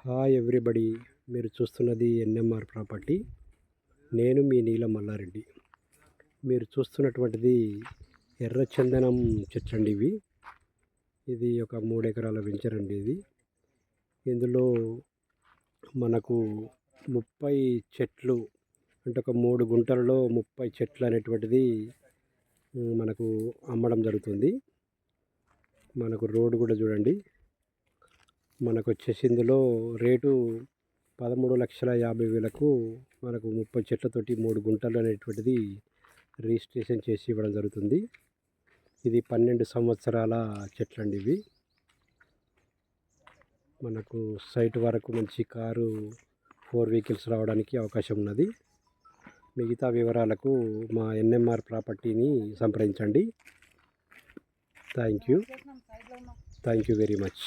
Hi everybody, మీరు చూస్తున్నది NMR property. నేను మీ నీలం మల్లారెడ్డి. మీరు చూస్తున్నటువంటిది ఎర్ర చందనం చెట్లు అండి ఇవి. ఇది ఒక 3 ఎకరాల వెంచర్ అండి ఇది. ఇందులో మనకు 30 చెట్లు, అంటే ఒక 3 గుంటలలో 30 చెట్లు అనేటువంటిది మనకు అమ్మడం జరుగుతుంది. మనకు రోడ్డు కూడా చూడండి. మనకు వచ్చేసి ఇందులో రేటు 13,50,000కు మనకు 30 చెట్లతోటి 3 గుంటలు అనేటువంటిది రిజిస్ట్రేషన్ చేసి ఇవ్వడం జరుగుతుంది. ఇది 12 సంవత్సరాల చెట్లండి ఇవి. మనకు సైట్ వరకు మంచి కారు 4 వెహికల్స్ రావడానికి అవకాశం ఉన్నది. మిగతా వివరాలకు మా ఎన్ఎంఆర్ ప్రాపర్టీని సంప్రదించండి. Thank you very much.